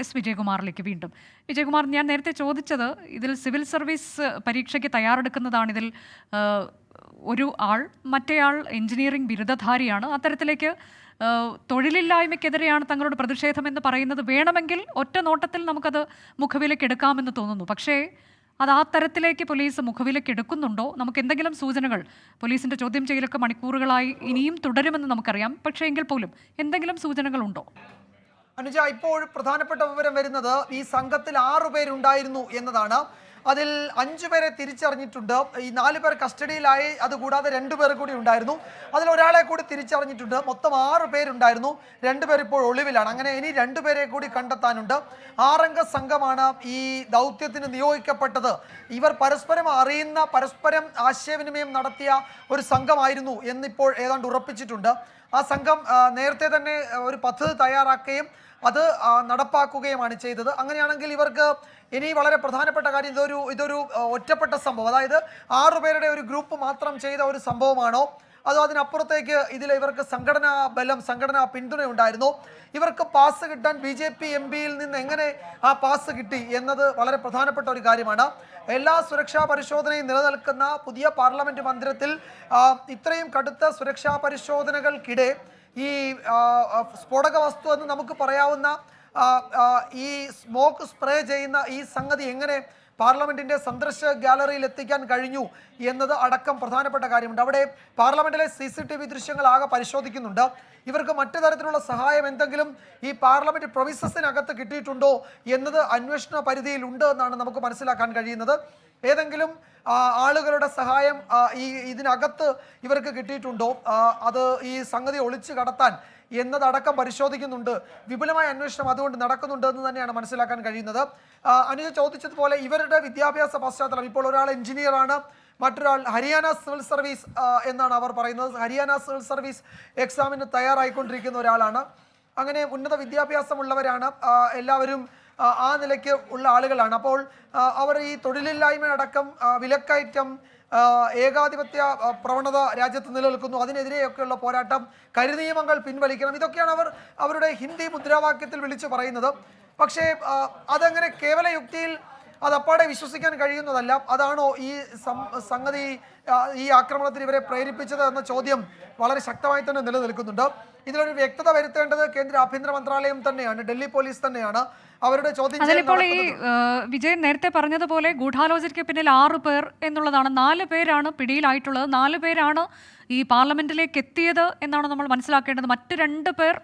S വിജയകുമാറിലേക്ക് വീണ്ടും. വിജയകുമാർ, ഞാൻ നേരത്തെ ചോദിച്ചത് ഇതിൽ സിവിൽ സർവീസ് പരീക്ഷയ്ക്ക് തയ്യാറെടുക്കുന്നതാണ് ഇതിൽ ഒരു ആൾ, മറ്റേയാൾ എഞ്ചിനീയറിംഗ് ബിരുദധാരിയാണ്. അത്തരത്തിലേക്ക് തൊഴിലില്ലായ്മയ്ക്കെതിരെയാണ് തങ്ങളുടെ പ്രതിഷേധമെന്ന് പറയുന്നത് വേണമെങ്കിൽ ഒറ്റ നോട്ടത്തിൽ നമുക്കത് മുഖവിലേക്ക് എടുക്കാമെന്ന് തോന്നുന്നു. പക്ഷേ അത് ആ തരത്തിലേക്ക് പോലീസ് മുഖവിലേക്ക് എടുക്കുന്നുണ്ടോ? നമുക്ക് എന്തെങ്കിലും സൂചനകൾ, പോലീസിന്റെ ചോദ്യം ചെയ്യലൊക്കെ മണിക്കൂറുകളായി ഇനിയും തുടരുമെന്ന് നമുക്കറിയാം, പക്ഷേ എങ്കിൽ പോലും എന്തെങ്കിലും സൂചനകളുണ്ടോ? അനുജ, ഇപ്പോൾ പ്രധാനപ്പെട്ട വിവരം വരുന്നത് ഈ സംഘത്തിൽ 6 പേരുണ്ടായിരുന്നു എന്നതാണ്. അതിൽ 5 പേരെ തിരിച്ചറിഞ്ഞിട്ടുണ്ട്. ഈ 4 പേർ കസ്റ്റഡിയിലായി. അതുകൂടാതെ 2 പേർ കൂടി ഉണ്ടായിരുന്നു. അതിലൊരാളെ കൂടി തിരിച്ചറിഞ്ഞിട്ടുണ്ട്. മൊത്തം 6 പേരുണ്ടായിരുന്നു. 2 പേർ ഇപ്പോൾ ഒളിവിലാണ്. അങ്ങനെ ഇനി 2 പേരെ കൂടി കണ്ടെത്താനുണ്ട്. 6 അംഗ സംഘമാണ് ഈ ദൗത്യത്തിന് നിയോഗിക്കപ്പെട്ടത്. ഇവർ പരസ്പരം അറിയുന്ന, പരസ്പരം ആശയവിനിമയം നടത്തിയ ഒരു സംഘമായിരുന്നു എന്നിപ്പോൾ ഏതാണ്ട് ഉറപ്പിച്ചിട്ടുണ്ട്. ആ സംഘം നേരത്തെ തന്നെ ഒരു പദ്ധതി തയ്യാറാക്കുകയും അത് നടപ്പാക്കുകയുമാണ് ചെയ്തത്. അങ്ങനെയാണെങ്കിൽ ഇവർക്ക് ഇനി വളരെ പ്രധാനപ്പെട്ട കാര്യം, ഇതൊരു ഒറ്റപ്പെട്ട സംഭവം, അതായത് 6 പേരുടെ ഒരു ഗ്രൂപ്പ് മാത്രം ചെയ്ത ഒരു സംഭവമാണോ അതോ അതിനപ്പുറത്തേക്ക് ഇവർക്ക് സംഘടനാ ബലം, സംഘടനാ പിന്തുണ ഉണ്ടായിരുന്നു? ഇവർക്ക് പാസ് കിട്ടാൻ BJP MP-യിൽ നിന്ന് എങ്ങനെ ആ പാസ് കിട്ടി എന്നത് വളരെ പ്രധാനപ്പെട്ട ഒരു കാര്യമാണ്. എല്ലാ സുരക്ഷാ പരിശോധനയും നിലനിൽക്കുന്ന പുതിയ പാർലമെന്റ് മന്ദിരത്തിൽ ഇത്രയും കടുത്ത സുരക്ഷാ പരിശോധനകൾക്കിടെ ഈ സ്ഫോടക വസ്തു എന്ന് നമുക്ക് പറയാവുന്ന ഈ സ്മോക്ക് സ്പ്രേ ചെയ്യുന്ന ഈ സംഗതി എങ്ങനെ പാർലമെന്റിന്റെ സന്ദർശക ഗാലറിയിൽ എത്തിക്കാൻ കഴിഞ്ഞു എന്നത് അടക്കം പ്രധാനപ്പെട്ട കാര്യമുണ്ട്. അവിടെ പാർലമെന്റിലെ CCTV ദൃശ്യങ്ങൾ ആകെ പരിശോധിക്കുന്നുണ്ട്. ഇവർക്ക് മറ്റു തരത്തിലുള്ള സഹായം എന്തെങ്കിലും ഈ പാർലമെന്റ് പ്രൊമിസസിനകത്ത് കിട്ടിയിട്ടുണ്ടോ എന്നത് അന്വേഷണ പരിധിയിലുണ്ട് എന്നാണ് നമുക്ക് മനസ്സിലാക്കാൻ കഴിയുന്നത്. ഏതെങ്കിലും ആളുകളുടെ സഹായം ഇതിനകത്ത് ഇവർക്ക് കിട്ടിയിട്ടുണ്ടോ, അത് ഈ സംഗതി ഒളിച്ചു കടത്താൻ എന്നതടക്കം പരിശോധിക്കുന്നുണ്ട്. വിപുലമായ അന്വേഷണം അതുകൊണ്ട് നടക്കുന്നുണ്ട് എന്ന് തന്നെയാണ് മനസ്സിലാക്കാൻ കഴിയുന്നത്. അനുജ ചോദിച്ചതുപോലെ ഇവരുടെ വിദ്യാഭ്യാസ പശ്ചാത്തലം, ഇപ്പോൾ ഒരാൾ എഞ്ചിനീയറാണ്, മറ്റൊരാൾ ഹരിയാന സിവിൽ സർവീസ് എന്നാണ് അവർ പറയുന്നത്. ഹരിയാന സിവിൽ സർവീസ് എക്സാമിന് തയ്യാറായിക്കൊണ്ടിരിക്കുന്ന ഒരാളാണ്. അങ്ങനെ ഉന്നത വിദ്യാഭ്യാസമുള്ളവരാണ് എല്ലാവരും, ആ നിലയ്ക്ക് ഉള്ള ആളുകളാണ്. അപ്പോൾ അവർ ഈ തൊഴിലില്ലായ്മ അടക്കം, വിലക്കയറ്റം, ഏകാധിപത്യ പ്രവണത രാജ്യത്ത് നിലനിൽക്കുന്നു, അതിനെതിരെയൊക്കെയുള്ള പോരാട്ടം, കരിനിയമങ്ങൾ പിൻവലിക്കണം, ഇതൊക്കെയാണ് അവരുടെ ഹിന്ദി മുദ്രാവാക്യത്തിൽ വിളിച്ചു പറയുന്നത്. പക്ഷേ അതങ്ങനെ കേവല യുക്തിയിൽ അതപ്പാടെ വിശ്വസിക്കാൻ കഴിയുന്നതല്ല. അതാണോ ഈ സംഗതി, ഈ ആക്രമണത്തിന് ഇവരെ പ്രേരിപ്പിച്ചത് എന്ന ചോദ്യം വളരെ ശക്തമായി തന്നെ നിലനിൽക്കുന്നുണ്ട്. ഇതിലൊരു വ്യക്തത വരുത്തേണ്ടത് കേന്ദ്ര ആഭ്യന്തര മന്ത്രാലയം തന്നെയാണ്, ഡൽഹി പോലീസ് തന്നെയാണ്. അവരുടെ ചോദ്യം അതിലിപ്പോൾ ഈ വിജയൻ നേരത്തെ പറഞ്ഞതുപോലെ ഗൂഢാലോചനയ്ക്ക് പിന്നിൽ 6 പേർ എന്നുള്ളതാണ്. 4 പേരാണ് പിടിയിലായിട്ടുള്ളത്. 4 പേരാണ് ഈ പാർലമെന്റിലേക്ക് എത്തിയത് എന്നാണ് നമ്മൾ മനസ്സിലാക്കേണ്ടത്. മറ്റ് 2 പേർ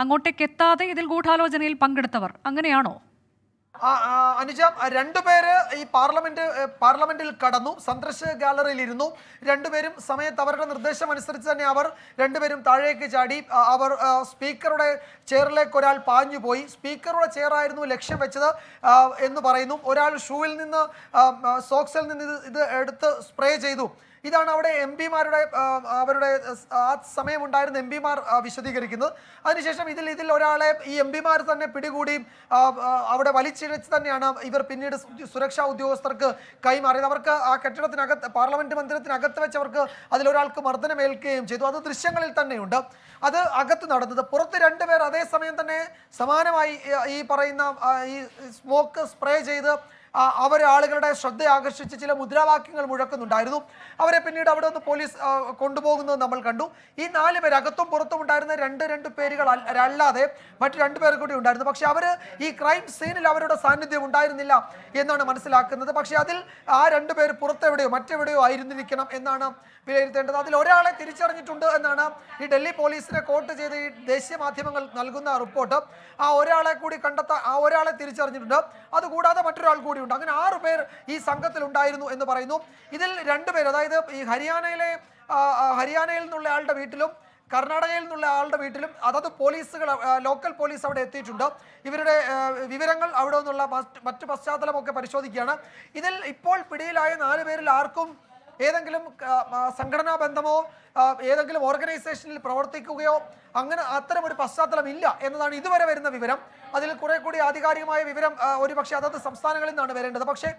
അങ്ങോട്ടേക്ക് എത്താതെ ഇതിൽ ഗൂഢാലോചനയിൽ പങ്കെടുത്തവർ, അങ്ങനെയാണോ? അനുജ, 2 പേര് ഈ പാർലമെന്റിൽ കടന്നു, സന്ദർശക ഗാലറിയിൽ ഇരുന്നു. 2 പേരും സമയത്ത് അവരുടെ നിർദ്ദേശം അനുസരിച്ച് തന്നെ അവർ 2 പേരും താഴേക്ക് ചാടി. അവർ സ്പീക്കറുടെ ചെയറിലേക്ക് ഒരാൾ പാഞ്ഞുപോയി. സ്പീക്കറുടെ ചെയറായിരുന്നു ലക്ഷ്യം വെച്ചത് എന്ന് പറയുന്നു. ഒരാൾ ഷൂവിൽ നിന്ന്, സോക്സിൽ നിന്ന് ഇത് എടുത്ത് സ്പ്രേ ചെയ്തു. ഇതാണ് അവിടെ MP-മാരുടെ, അവരുടെ ആ സമയമുണ്ടായിരുന്ന MP-മാർ വിശദീകരിക്കുന്നത്. അതിനുശേഷം ഇതിൽ ഒരാളെ ഈ MP-മാർ തന്നെ പിടികൂടി അവിടെ വലിച്ചിഴച്ച് തന്നെയാണ് ഇവർ പിന്നീട് സുരക്ഷാ ഉദ്യോഗസ്ഥർക്ക് കൈമാറിയത്. അവർക്ക് ആ കെട്ടിടത്തിനകത്ത്, പാർലമെന്റ് മന്ദിരത്തിനകത്ത് വെച്ചവർക്ക് അതിലൊരാൾക്ക് മർദ്ദനമേൽക്കുകയും ചെയ്തു. അത് ദൃശ്യങ്ങളിൽ തന്നെയുണ്ട്. അത് അകത്ത് നടന്നത്. പുറത്ത് 2 പേർ അതേസമയം തന്നെ സമാനമായി ഈ പറയുന്ന ഈ സ്മോക്ക് സ്പ്രേ ചെയ്ത് ആളുകളുടെ ശ്രദ്ധ ആകർഷിച്ച് ചില മുദ്രാവാക്യങ്ങൾ മുഴക്കുന്നുണ്ടായിരുന്നു. അവരെ പിന്നീട് അവിടെ നിന്ന് പോലീസ് കൊണ്ടുപോകുന്നത് നമ്മൾ കണ്ടു. ഈ 4 പേർ അകത്തും പുറത്തും ഉണ്ടായിരുന്ന 2 പേരുകൾ അല്ലാതെ മറ്റു 2 പേർ കൂടി ഉണ്ടായിരുന്നു. പക്ഷെ അവർ ഈ ക്രൈം സീനിൽ അവരുടെ സാന്നിധ്യം ഉണ്ടായിരുന്നില്ല എന്നാണ് മനസ്സിലാക്കുന്നത്. പക്ഷെ അതിൽ ആ 2 പേർ പുറത്തെവിടെയോ മറ്റെവിടെയോ ആയിരുന്നിരിക്കണം എന്നാണ് വിലയിരുത്തേണ്ടത്. അതിൽ ഒരാളെ തിരിച്ചറിഞ്ഞിട്ടുണ്ട് എന്നാണ് ഈ ഡൽഹി പോലീസിനെ കോട്ട് ചെയ്ത് ഈ ദേശീയ മാധ്യമങ്ങൾ നൽകുന്ന റിപ്പോർട്ട്. ആ ഒരാളെ കൂടി കണ്ടെത്താൻ, ആ ഒരാളെ തിരിച്ചറിഞ്ഞിട്ടുണ്ട്. അതുകൂടാതെ മറ്റൊരാൾ കൂടി ഉണ്ട്. അങ്ങനെ 6 പേർ ഈ സംഘത്തിൽ ഉണ്ടായിരുന്നു എന്ന് പറയുന്നു. ഇതിൽ 2 പേർ, അതായത് ഈ ഹരിയാനയിൽ നിന്നുള്ള ആളുടെ വീട്ടിലും കർണാടകയിൽ നിന്നുള്ള ആളുടെ വീട്ടിലും അതത് പോലീസുകൾ, ലോക്കൽ പോലീസ് അവിടെ എത്തിയിട്ടുണ്ട്. ഇവരുടെ വിവരങ്ങൾ അവിടെ നിന്നുള്ള മറ്റു പശ്ചാത്തലമൊക്കെ പരിശോധിക്കുകയാണ്. ഇതിൽ ഇപ്പോൾ പിടിയിലായ 4 പേരിൽ ആർക്കും ഏതെങ്കിലും സംഘടനാ ബന്ധമോ ഏതെങ്കിലും ഓർഗനൈസേഷനിൽ പ്രവർത്തിക്കുകയോ അങ്ങനെ അത്തരം ഒരു പശ്ചാത്തലം ഇല്ല എന്നതാണ് ഇതുവരെ വരുന്ന വിവരം. അതിൽ കുറെ കൂടി ആധികാരികമായ വിവരം ഒരുപക്ഷെ അതത് സംസ്ഥാനങ്ങളിൽ നിന്നാണ് വരേണ്ടത്. പക്ഷേ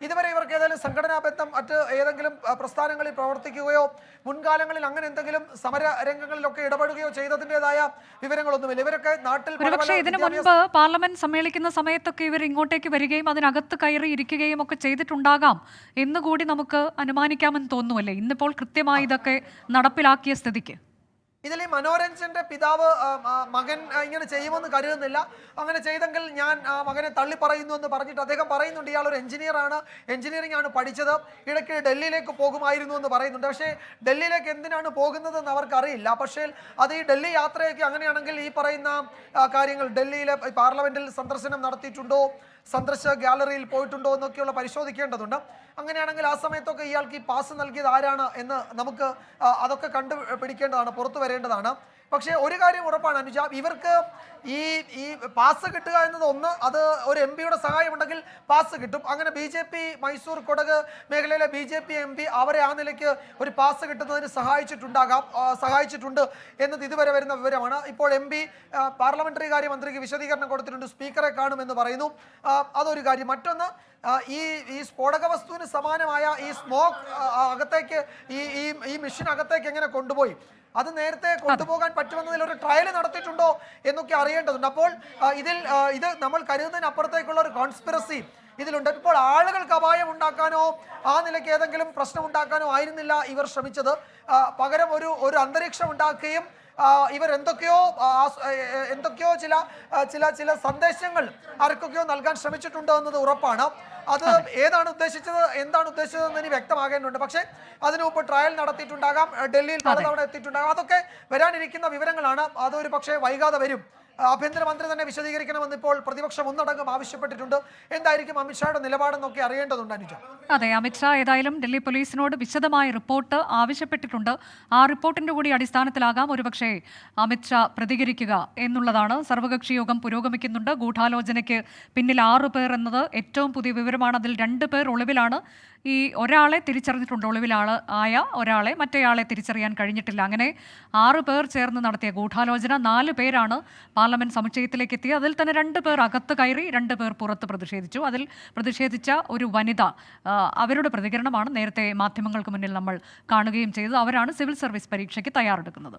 ഇതുവരെ ഇവർക്ക് ഏതെങ്കിലും സംഘടനാ ബന്ധം മറ്റ് ഏതെങ്കിലും പ്രസ്ഥാനങ്ങളിൽ പ്രവർത്തിക്കുകയോ മുൻകാലങ്ങളിൽ അങ്ങനെ എന്തെങ്കിലും സമര രംഗങ്ങളിലൊക്കെ ഇടപെടുകയോ ചെയ്തതിൻ്റെതായ വിവരങ്ങളൊന്നുമില്ല. ഇവരൊക്കെ നാട്ടിൽ പക്ഷേ ഇതിനു മുൻപ് പാർലമെന്റ് സമ്മേളിക്കുന്ന സമയത്തൊക്കെ ഇവർ ഇങ്ങോട്ടേക്ക് വരികയും അതിനകത്ത് കയറി ഇരിക്കുകയും ഒക്കെ ചെയ്തിട്ടുണ്ടാകാം എന്നുകൂടി നമുക്ക് അനുമാനിക്കാമെന്ന് തോന്നുമല്ലേ, ഇന്നിപ്പോൾ കൃത്യമായി ഇതൊക്കെ നടപ്പിലാക്കിയ സ്ഥിതിക്ക്? ഇതിൽ ഈ മനോരഞ്ജന്റെ പിതാവ് മകൻ ഇങ്ങനെ ചെയ്യുമെന്ന് കരുതുന്നില്ല. അങ്ങനെ ചെയ്തെങ്കിൽ ഞാൻ മകനെ തള്ളി പറയുന്നു എന്ന് പറഞ്ഞിട്ട് അദ്ദേഹം പറയുന്നുണ്ട് ഇയാൾ ഒരു എഞ്ചിനീയറാണ്, എഞ്ചിനീയറിംഗ് ആണ് പഠിച്ചത്, ഇടയ്ക്ക് ഡൽഹിയിലേക്ക് പോകുമായിരുന്നു എന്ന് പറയുന്നുണ്ട്. പക്ഷേ ഡൽഹിയിലേക്ക് എന്തിനാണ് പോകുന്നതെന്ന് അവർക്കറിയില്ല. പക്ഷേ അത് ഈ ഡൽഹി യാത്രയൊക്കെ അങ്ങനെയാണെങ്കിൽ ഈ പറയുന്ന കാര്യങ്ങൾ ഡൽഹിയിലെ പാർലമെന്റിൽ സന്ദർശനം നടത്തിയിട്ടുണ്ടോ, സന്ദർശക ഗാലറിയിൽ പോയിട്ടുണ്ടോ എന്നൊക്കെയുള്ള പരിശോധിക്കേണ്ടതുണ്ട്. അങ്ങനെയാണെങ്കിൽ ആ സമയത്തൊക്കെ ഇയാൾക്ക് ഈ പാസ് നൽകിയത് ആരാണ് എന്ന് നമുക്ക് അതൊക്കെ കണ്ടുപിടിക്കേണ്ടതാണ്, പുറത്തു വരേണ്ടതാണ്. പക്ഷേ ഒരു കാര്യം ഉറപ്പാണ് അനുജ, ഇവർക്ക് ഈ പാസ് കിട്ടുക എന്നത് ഒന്ന്, അത് ഒരു MP-യുടെ സഹായമുണ്ടെങ്കിൽ പാസ് കിട്ടും. അങ്ങനെ BJP മൈസൂർ കൊടക് മേഖലയിലെ BJP MP അവരെ ആ നിലയ്ക്ക് ഒരു പാസ് കിട്ടുന്നതിന് സഹായിച്ചിട്ടുണ്ട് എന്നത് ഇതുവരെ വരുന്ന വിവരമാണ്. ഇപ്പോൾ MP പാർലമെന്ററി കാര്യ മന്ത്രിക്ക് വിശദീകരണം കൊടുത്തിട്ടുണ്ട്, സ്പീക്കറെ കാണുമെന്ന് പറയുന്നു. അതൊരു കാര്യം. മറ്റൊന്ന്, ഈ സ്ഫോടക വസ്തുവിന് സമാനമായ ഈ സ്മോക്ക് അകത്തേക്ക് ഈ മെഷീൻ അകത്തേക്ക് എങ്ങനെ കൊണ്ടുപോയി, അത് നേരത്തെ കൊണ്ടുപോകാൻ പറ്റുമെന്നതിൽ ഒരു ട്രയൽ നടത്തിയിട്ടുണ്ടോ എന്നൊക്കെ അറിയേണ്ടതുണ്ട്. അപ്പോൾ ഇത് നമ്മൾ കരുതുന്നതിനപ്പുറത്തേക്കുള്ള ഒരു കോൺസ്പിറസി ഇതിലുണ്ട്. ഇപ്പോൾ ആളുകൾക്ക് അപായം ഉണ്ടാക്കാനോ ആ നിലയ്ക്ക് ഏതെങ്കിലും പ്രശ്നം ഉണ്ടാക്കാനോ ആയിരുന്നില്ല ഇവർ ശ്രമിച്ചത്. പകരം ഒരു അന്തരീക്ഷം ഉണ്ടാക്കുകയും ഇവർ എന്തൊക്കെയോ ചില സന്ദേശങ്ങൾ ആർക്കൊക്കെയോ നൽകാൻ ശ്രമിച്ചിട്ടുണ്ട് എന്നത് ഉറപ്പാണ്. അത് എന്താണ് ഉദ്ദേശിച്ചതെന്ന് ഇനി വ്യക്തമാകേണ്ടതുണ്ട്. പക്ഷേ അതിനു മുമ്പ് ട്രയൽ നടത്തിയിട്ടുണ്ടാകാം, ഡൽഹിയിൽ പലതവണ എത്തിയിട്ടുണ്ടാകാം. അതൊക്കെ വരാനിരിക്കുന്ന വിവരങ്ങളാണ്. അതൊരു പക്ഷേ വൈകാതെ വരും. ആഭ്യന്തരമന്ത്രി തന്നെ വിശദീകരിക്കണമെന്ന് ഇപ്പോൾ പ്രതിപക്ഷം ഒന്നടങ്കം ആവശ്യപ്പെട്ടിട്ടുണ്ട്. എന്തായിരിക്കും അമിത്ഷായുടെ നിലപാടെന്നൊക്കെ അറിയേണ്ടതുണ്ട് അനുജ. അതെ, അമിത്ഷാ ഏതായാലും ഡൽഹി പോലീസിനോട് വിശദമായ റിപ്പോർട്ട് ആവശ്യപ്പെട്ടിട്ടുണ്ട്. ആ റിപ്പോർട്ടിന്റെ കൂടി അടിസ്ഥാനത്തിലാകാം ഒരുപക്ഷെ അമിത്ഷാ പ്രതികരിക്കുക എന്നുള്ളതാണ്. സർവകക്ഷി യോഗം പുരോഗമിക്കുന്നുണ്ട്. ഗൂഢാലോചനയ്ക്ക് പിന്നിൽ 6 പേർ എന്നത് ഏറ്റവും പുതിയ വിവരമാണ്. അതിൽ 2 പേർ ഒളിവിലാണ്. ഈ ഒരാളെ തിരിച്ചറിഞ്ഞിട്ടുണ്ട്, ഒളിവിലായ ഒരാളെ, മറ്റേയാളെ തിരിച്ചറിയാൻ കഴിഞ്ഞിട്ടില്ല. അങ്ങനെ 6 പേർ ചേർന്ന് നടത്തിയ ഗൂഢാലോചന. 4 പേരാണ് പാർലമെന്റ് സമുച്ചയത്തിലേക്ക് എത്തിയത്. അതിൽ തന്നെ 2 പേർ അകത്ത് കയറി, 2 പേർ പുറത്ത് പ്രതിഷേധിച്ചു. അതിൽ പ്രതിഷേധിച്ച ഒരു വനിത, അവരുടെ പ്രതികരണമാണ് നേരത്തെ മാധ്യമങ്ങൾക്ക് മുന്നിൽ നമ്മൾ കാണുകയും ചെയ്തത്. അവരാണ് സിവിൽ സർവീസ് പരീക്ഷയ്ക്ക് തയ്യാറെടുക്കുന്നത്.